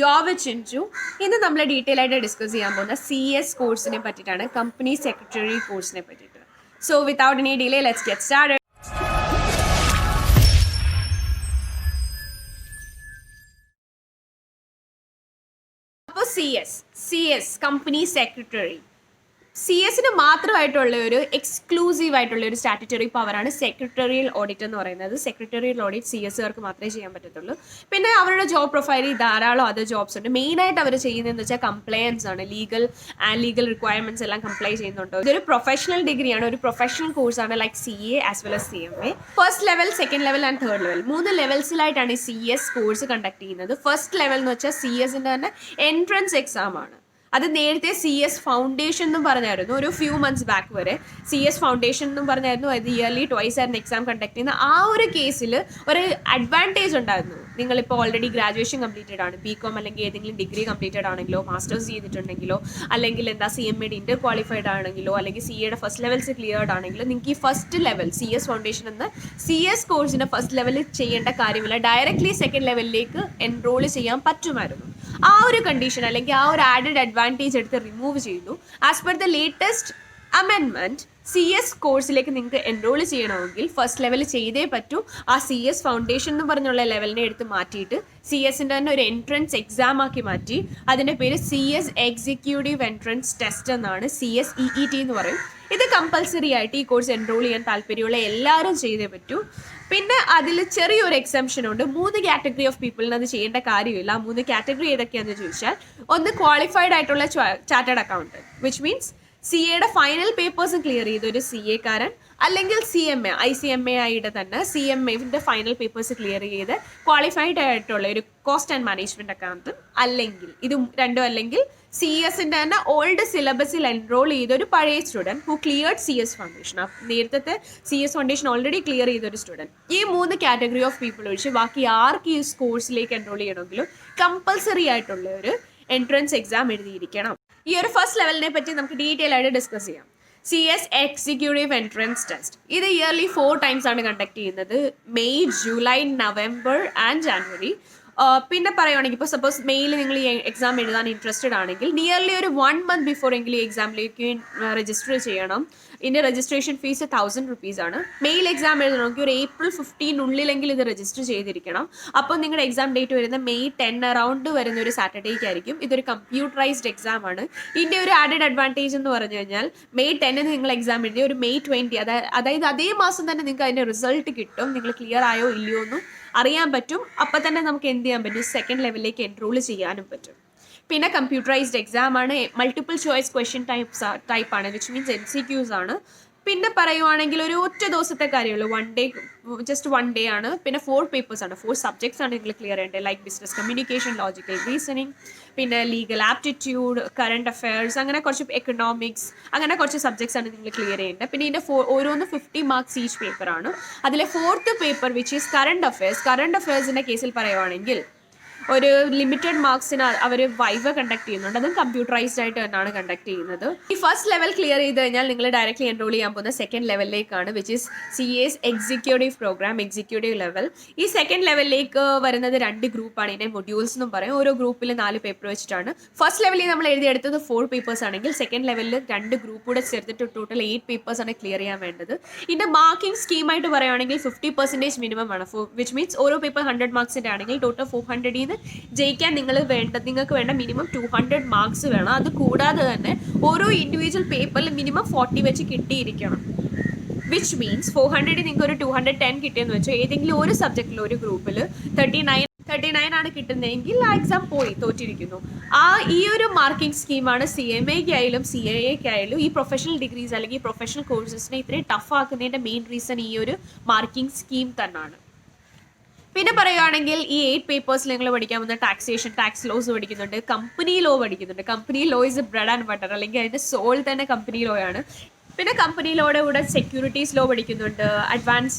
Yoav Chinchu. ഇന്ന് നമ്മൾ detail ആയിട്ട് ഡിസ്കസ് ചെയ്യാൻ പോകുന്ന CS കോഴ്സിനെ പറ്റിയിട്ടാണ്, കമ്പനി സെക്രട്ടറി കോഴ്സിനെ പറ്റിയിട്ട്. So without any delay let's get started. അപ്പോൾ CS കമ്പനി സെക്രട്ടറി, CS മാത്രമായിട്ടുള്ള ഒരു എക്സ്ക്ലൂസീവ് ആയിട്ടുള്ള ഒരു സ്റ്റാറ്റ്യൂട്ടറി പവറാണ് സെക്രട്ടറിയൽ ഓഡിറ്റ് എന്ന് പറയുന്നത്. സെക്രട്ടറിയൽ ഓഡിറ്റ് CSകാർക്ക് മാത്രമേ ചെയ്യാൻ പറ്റത്തുള്ളൂ. പിന്നെ അവരുടെ ജോബ് പ്രൊഫൈലിൽ ധാരാളം അതർ ജോബ്സ് ഉണ്ട്. മെയിനായിട്ട് അവർ ചെയ്യുന്നതെന്ന് വെച്ചാൽ കംപ്ലയൻസ് ആണ്. ലീഗൽ റിക്വയർമെന്റ്സ് എല്ലാം കംപ്ലൈ ചെയ്യുന്നുണ്ടോ. ഇതൊരു പ്രൊഫഷണൽ ഡിഗ്രിയാണ്, ഒരു പ്രൊഫഷണൽ കോഴ്സാണ്, like CA as well as CMA. First level, second level and third level, 3 ലെവൽസിലായിട്ടാണ് ഈ CS കോഴ്സ് കണ്ടക്ട് ചെയ്യുന്നത്. ഫസ്റ്റ് ലെവൽ എന്ന് വെച്ചാൽ CSന്റെ തന്നെ എൻട്രൻസ് എക്സാം ആണ്. അത് നേരത്തെ CS ഫൗണ്ടേഷൻ എന്നും പറഞ്ഞായിരുന്നു. ഒരു ഫ്യൂ മന്ത്സ് ബാക്ക് വരെ CS ഫൗണ്ടേഷൻ എന്നും പറഞ്ഞായിരുന്നു. അത് ഇയർലി ട്വൈസ് ആയിരുന്നു എക്സാം കണ്ടക്ട് ചെയ്യുന്ന. ആ ഒരു കേസിൽ ഒരു അഡ്വാൻറ്റേജ് ഉണ്ടായിരുന്നു. നിങ്ങളിപ്പോൾ ഓൾറെഡി ഗ്രാജുവേഷൻ കംപ്ലീറ്റഡ് ആണ്, BCom അല്ലെങ്കിൽ ഏതെങ്കിലും ഡിഗ്രി കംപ്ലീറ്റഡ് ആണെങ്കിലോ, മാസ്റ്റേഴ്സ് ചെയ്തിട്ടുണ്ടെങ്കിലോ, അല്ലെങ്കിൽ CMA ഇന്റർ ക്വാളിഫൈഡ് ആണെങ്കിലോ, അല്ലെങ്കിൽ CAയുടെ ഫസ്റ്റ് ലെവൽസ് ക്ലിയർഡ് ആണെങ്കിലോ, നിങ്ങൾക്ക് ഈ ഫസ്റ്റ് ലെവൽ CS ഫൗണ്ടേഷൻ എന്ന CS കോഴ്സിന് ഫസ്റ്റ് ലെവലിൽ ചെയ്യേണ്ട കാര്യമില്ല, ഡയറക്റ്റ്ലി സെക്കൻഡ് ലെവലിലേക്ക് എൻറോൾ ചെയ്യാൻ പറ്റുമായിരുന്നു. ആ ഒരു കണ്ടീഷൻ അല്ലെങ്കിൽ ആ ഒരു ആഡഡ് അഡ്വാൻറ്റേജ് എടുത്ത് റിമൂവ് ചെയ്തു. ആസ് പെർ ദ ലേറ്റസ്റ്റ് അമെൻമെന്റ്, CS കോഴ്സിലേക്ക് നിങ്ങൾക്ക് എൻറോൾ ചെയ്യണമെങ്കിൽ ഫസ്റ്റ് ലെവൽ ചെയ്തേ പറ്റൂ. ആ CS ഫൗണ്ടേഷൻ എന്ന് പറഞ്ഞുള്ള ലെവലിനെ എടുത്ത് മാറ്റിയിട്ട് CSന്റെ തന്നെ ഒരു എൻട്രൻസ് എക്സാം ആക്കി മാറ്റി. അതിൻ്റെ പേര് CS എക്സിക്യൂട്ടീവ് എൻട്രൻസ് ടെസ്റ്റ് എന്നാണ്, CSEET എന്ന് പറയും. ഇത് കമ്പൽസറി ആയിട്ട് ഈ കോഴ്സ് എൻറോൾ ചെയ്യാൻ താല്പര്യമുള്ള എല്ലാവരും ചെയ്തേ പറ്റൂ. പിന്നെ അതിൽ ചെറിയൊരു എക്സംഷൻ ഉണ്ട്. 3 കാറ്റഗറി ഓഫ് പീപ്പിളിന് അത് ചെയ്യേണ്ട കാര്യമില്ല. 3 കാറ്റഗറി ഏതൊക്കെയാണെന്ന് ചോദിച്ചാൽ, ഒന്ന് ക്വാളിഫൈഡ് ആയിട്ടുള്ള ചാർട്ടേഡ് അക്കൗണ്ടന്റ്, വിച്ച് മീൻസ് CAയുടെ ഫൈനൽ പേപ്പേഴ്സ് ക്ലിയർ ചെയ്ത ഒരു CAക്കാരൻ, അല്ലെങ്കിൽ CMA ICMAയുടെ തന്നെ CMAന്റെ ഫൈനൽ പേപ്പേഴ്സ് ക്ലിയർ ചെയ്ത് ക്വാളിഫൈഡ് ആയിട്ടുള്ള ഒരു കോസ്റ്റ് ആൻഡ് മാനേജ്മെന്റ് അക്കൗണ്ടന്റ്, അല്ലെങ്കിൽ ഇത് രണ്ടും, അല്ലെങ്കിൽ CSന്റെ തന്നെ ഓൾഡ് സിലബസിൽ എൻറോൾ ചെയ്ത ഒരു പഴയ student who cleared CS foundation. നേരത്തെ CS ഫൗണ്ടേഷൻ ഓൾറെഡി ക്ലിയർ ചെയ്ത ഒരു സ്റ്റുഡൻറ്. ഈ 3 കാറ്റഗറി ഓഫ് പീപ്പിൾ ഒഴിച്ച് ബാക്കി ആർക്ക് ഈ കോഴ്സിലേക്ക് എൻറോൾ ചെയ്യണമെങ്കിലും കമ്പൽസറി ആയിട്ടുള്ള ഒരു എൻട്രൻസ് എക്സാം എഴുതിയിരിക്കണം. ഈ ഒരു ഫസ്റ്റ് ലെവലിനെ പറ്റി നമുക്ക് ഡീറ്റെയിൽ ആയിട്ട് ഡിസ്കസ് ചെയ്യാം. CS എക്സിക്യൂട്ടീവ് എൻട്രൻസ് ടെസ്റ്റ്, ഇത് ഇയർലി 4 ടൈംസ് ആണ് കണ്ടക്ട് ചെയ്യുന്നത്, May, July, November and January. പിന്നെ പറയുവാണെങ്കിൽ ഇപ്പോൾ സപ്പോസ് മെയിൽ നിങ്ങൾ ഈ എക്സാം എഴുതാൻ ഇൻട്രസ്റ്റഡ് ആണെങ്കിൽ നിയർലി ഒരു 1 month ബിഫോർ എങ്കിലും ഈ എക്സാമിലേക്ക് രജിസ്റ്റർ ചെയ്യണം. ഇതിൻ്റെ രജിസ്ട്രേഷൻ ഫീസ് 1000 rupees ആണ്. മെയിൽ എക്സാം എഴുതണമെങ്കിൽ ഒരു April 15 ഇത് രജിസ്റ്റർ ചെയ്തിരിക്കണം. അപ്പോൾ നിങ്ങളുടെ എക്സാം ഡേറ്റ് വരുന്ന May 10 അറൗണ്ട് വരുന്ന ഒരു സാറ്റർഡേക്കായിരിക്കും. ഇതൊരു കമ്പ്യൂട്ടറൈസ്ഡ് എക്സാം ആണ്. ഇതിൻ്റെ ഒരു ആഡഡ് അഡ്വാൻറ്റേജ് എന്ന് പറഞ്ഞു കഴിഞ്ഞാൽ, May 10 നിങ്ങൾ എക്സാം എഴുതി ഒരു May 20, അതായത് അതേ മാസം തന്നെ നിങ്ങൾക്ക് അതിൻ്റെ റിസൾട്ട് കിട്ടും. നിങ്ങൾ ക്ലിയർ ആയോ ഇല്ലയോ എന്നും അറിയാൻ പറ്റും. അപ്പം തന്നെ നമുക്ക് എന്ത് ചെയ്യാൻ പറ്റും, സെക്കൻഡ് ലെവലിലേക്ക് എൻറോൾ ചെയ്യാനും പറ്റും. പിന്നെ കമ്പ്യൂട്ടറൈസ്ഡ് എക്സാം ആണ്, മൾട്ടിപ്പിൾ ചോയ്സ് ക്വസ്റ്റ്യൻ ടൈപ്പാണ്, വിച്ച് മീൻസ് MCQs ആണ്. പിന്നെ പറയുവാണെങ്കിൽ ഒരു ഒറ്റ ദിവസത്തെ കാര്യമുള്ളൂ, ജസ്റ്റ് വൺ ഡേ ആണ്. പിന്നെ 4 പേപ്പേഴ്സ് ആണ്, 4 സബ്ജക്ട്സ് ആണ് നിങ്ങൾ ക്ലിയർ ചെയ്യേണ്ടത്, like business communication, logical reasoning, പിന്നെ ലീഗൽ ആപ്റ്റിറ്റ്യൂഡ്, കറണ്ട് അഫയേഴ്സ്, അങ്ങനെ കുറച്ച് എക്കണോമിക്സ്, അങ്ങനെ കുറച്ച് സബ്ജക്ട്സ് ആണ് നിങ്ങൾ ക്ലിയർ ചെയ്യേണ്ടത്. പിന്നെ ഇതിൻ്റെ ഓരോന്ന് 50 marks ഈച്ച് പേപ്പർ ആണ്. അതിലെ 4th paper which is current അഫയേഴ്സിൻ്റെ കേസിൽ പറയുവാണെങ്കിൽ ഒരു ലിമിറ്റഡ് മാർക്സിന് അവർ വൈവ കണ്ടക്ട് ചെയ്യുന്നുണ്ട്. അതും കമ്പ്യൂട്ടറൈസ്ഡ് ആയിട്ട് തന്നെയാണ് കണ്ടക്ട് ചെയ്യുന്നത്. ഈ ഫസ്റ്റ് ലെവൽ ക്ലിയർ ചെയ്ത് കഴിഞ്ഞാൽ നിങ്ങൾ ഡയറക്റ്റ്ലി എൻറോൾ ചെയ്യാൻ പോകുന്ന സെക്കൻഡ് ലെവലിലേക്കാണ്, which is CS executive programme, executive level. ഈ സെക്കൻഡ് ലെവലിലേക്ക് വരുന്നത് 2 ഗ്രൂപ്പാണ്. ഇതിനെ മൊഡ്യൂൾസ് എന്നും പറയും. ഓരോ ഗ്രൂപ്പിൽ 4 പേപ്പർ വെച്ചിട്ടാണ്. ഫസ്റ്റ് ലെവലിൽ നമ്മൾ എഴുതിയെടുത്തത് 4 പേപ്പേഴ്സ് ആണെങ്കിൽ, സെക്കൻഡ് ലെവലിൽ 2 ഗ്രൂപ്പ് കൂടെ ചേർത്തിട്ട് ടോട്ടൽ 8 പേപ്പേഴ്സ് ആണ് ക്ലിയർ ചെയ്യാൻ വേണ്ടത്. ഇതിൻ്റെ മാർക്കിംഗ് സ്കീമായിട്ട് പറയുകയാണെങ്കിൽ 50% മിനിമം ആണ്, വിച്ച് മീൻസ് ഓരോ പേപ്പർ 100 മാർക്സിൻ്റെ ആണെങ്കിൽ ടോട്ടൽ 400 ജയിക്കാൻ നിങ്ങൾക്ക് വേണ്ട മിനിമം 200 മാർക്സ് വേണം. അത് കൂടാതെ തന്നെ ഓരോ ഇൻഡിവിജ്വൽ പേപ്പറിൽ മിനിമം 40 വെച്ച് കിട്ടിയിരിക്കണം, വിച്ച് മീൻസ് 400 നിങ്ങൾക്ക് ഒരു 210 കിട്ടിയെന്ന് വെച്ചാൽ ഏതെങ്കിലും ഒരു സബ്ജക്റ്റിൽ ഒരു ഗ്രൂപ്പിൽ 39 ആണ് കിട്ടുന്നതെങ്കിൽ ആ എക്സാം തോറ്റിരിക്കുന്നു. ഈ ഒരു മാർക്കിംഗ് സ്കീമാണ് CMAക്കായാലും CAAക്കായാലും ഈ പ്രൊഫഷണൽ ഡിഗ്രീസ് അല്ലെങ്കിൽ പ്രൊഫഷണൽ കോഴ്സസിനെ ഇത്രയും ടഫ് ആക്കുന്നതിൻ്റെ മെയിൻ റീസൺ ഈ ഒരു മാർക്കിംഗ് സ്കീം തന്നെയാണ്. പിന്നെ പറയുകയാണെങ്കിൽ ഈ 8 പേപ്പേഴ്സിൽ നിങ്ങൾ പഠിക്കാൻ പോകുന്ന ടാക്സ് ലോസ് പഠിക്കുന്നുണ്ട്, കമ്പനി ലോ പഠിക്കുന്നുണ്ട്. Company law is bread and butter, അല്ലെങ്കിൽ അതിൻ്റെ സോൾ തന്നെ കമ്പനി ലോ ആണ്. പിന്നെ കമ്പനിയിലോടെ കൂടെ സെക്യൂരിറ്റീസ് ലോ പഠിക്കുന്നുണ്ട്, അഡ്വാൻസ്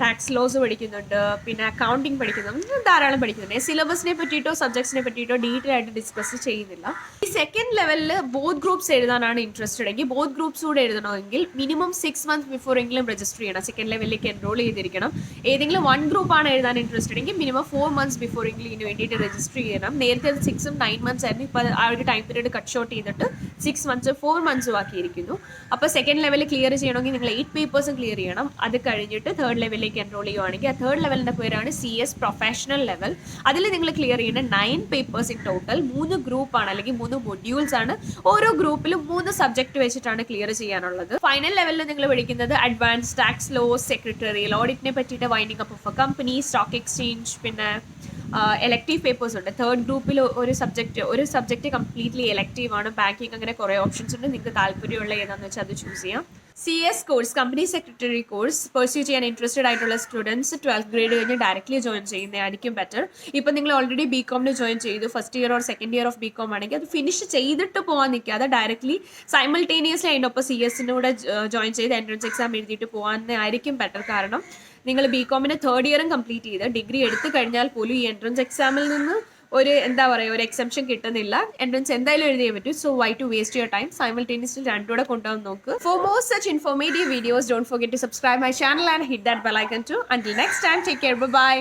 ടാക്സ് ലോസ് പഠിക്കുന്നുണ്ട്, പിന്നെ അക്കൗണ്ടിങ് പഠിക്കുന്നുണ്ട്, ധാരാളം പഠിക്കുന്നുണ്ട്. സിലബസിനെ പറ്റിയിട്ടോ സബ്ജക്ട്സിനെ പറ്റിയിട്ടോ ഡീറ്റെയിൽ ആയിട്ട് ഡിസ്കസ് ചെയ്യുന്നില്ല. ഈ സെക്കൻഡ് ലെവലിൽ ബോത്ത് ഗ്രൂപ്പ്സ് എഴുതാനാണ് ഇൻട്രസ്റ്റഡ് എങ്കിൽ, ബോത്ത് ഗ്രൂപ്പ്സ് കൂടെ എഴുതണമെങ്കിൽ മിനിമം 6 months ബിഫോർ എങ്കിലും രജിസ്റ്റർ ചെയ്യണം, സെക്കൻഡ് ലെവലിലേക്ക് എൻറോൾ ചെയ്തിരിക്കണം. ഏതെങ്കിലും 1 ഗ്രൂപ്പാണ് എഴുതാൻ ഇൻട്രസ്റ്റഡ് എങ്കിൽ മിനിമം 4 months ബിഫോർ എങ്കിലും ഇതിന് വേണ്ടിയിട്ട് രജിസ്റ്റർ ചെയ്യണം. നേരത്തെ 6 9 months ആയിരുന്നു, ഇപ്പോൾ ആ ഒരു ടൈം പീരീഡ് കട്ട് ഷോർട്ട് ചെയ്തിട്ട് 6 months 4 months ആക്കിയിരിക്കുന്നു. അപ്പോൾ സെക്കൻഡ് ലെവൽ ക്ലിയർ ചെയ്യണമെങ്കിൽ നിങ്ങൾ 8 papers ക്ലിയർ ചെയ്യണം. അത് കഴിഞ്ഞിട്ട് തേർഡ് ലെവലിലേക്ക് എൻറോൾ ചെയ്യുവാണെങ്കിൽ ആ തേർഡ് ലെവലിൻ്റെ പേരാണ് CS പ്രൊഫഷണൽ ലെവൽ. അതിൽ നിങ്ങൾ ക്ലിയർ ചെയ്യുന്ന 9 papers ഇൻ ടോട്ടൽ. 3 ഗ്രൂപ്പാണ് അല്ലെങ്കിൽ 3 മൊഡ്യൂൾസ് ആണ്. ഓരോ ഗ്രൂപ്പിലും 3 സബ്ജക്ട് വെച്ചിട്ടാണ് ക്ലിയർ ചെയ്യാനുള്ളത്. ഫൈനൽ ലെവലിൽ നിങ്ങൾ പഠിക്കുന്നത് അഡ്വാൻസ് ടാക്സ് ലോ, സെക്രട്ടറിയൽ ഓഡിറ്റിനെ പറ്റിയിട്ട്, winding up of A company, stock exchange, പിന്നെ എലക്റ്റീവ് പേപ്പേഴ്സ് ഉണ്ട്. തേർഡ് ഗ്രൂപ്പിൽ ഒരു സബ്ജക്റ്റ് കംപ്ലീറ്റ്ലി എലക്റ്റീവ് ആണ്. ബാങ്കിങ് അങ്ങനെ കുറേ ഓപ്ഷൻസ് ഉണ്ട്. നിങ്ങൾക്ക് താല്പര്യമുള്ള ഏതാണെന്ന് വെച്ചാൽ അത് ചൂസ് ചെയ്യാം. CS course, company secretary course pursue ചെയ്യാൻ ഇൻട്രസ്റ്റഡ് ആയിട്ടുള്ള സ്റ്റുഡൻസ് 12th grade കഴിഞ്ഞ് ഡയറക്റ്റ്ലി ജോയിൻ ചെയ്യുന്നതായിരിക്കും ബെറ്റർ. ഇപ്പം നിങ്ങൾ ഓൾറെഡി BCom ജോയിൻ ചെയ്തു, first year or second year of BCom ആണെങ്കിൽ അത് ഫിനിഷ് ചെയ്തിട്ട് പോകാൻ നിൽക്കാതെ ഡയറക്റ്റ്ലി സൈമൾട്ടേനിയസ്ലി അതിൻ്റെ ഒപ്പം CS-നൂടെ ജോയിൻ ചെയ്ത് എൻട്രൻസ് എക്സാം എഴുതിയിട്ട് പോകാനായിരിക്കും ബെറ്റർ. കാരണം നിങ്ങൾ BCom-ന് തേർഡ് ഇയറും കംപ്ലീറ്റ് ചെയ്ത് ഡിഗ്രി എടുത്തു കഴിഞ്ഞാൽ പോലും ഈ എൻട്രൻസ് എക്സാമിൽ നിന്ന് ഒരു എക്സെപ്ഷൻ കിട്ടുന്നില്ല. എൻട്രൻസ് എന്തായാലും എഴുതിയേ പറ്റൂ. So why to waste your time? Simultaneously രണ്ടുകൂടെ കൊണ്ടുപോകാൻ നോക്ക്. For more such informative videos, don't forget to subscribe my channel and hit that bell icon too. Until next time, take care, bye bye.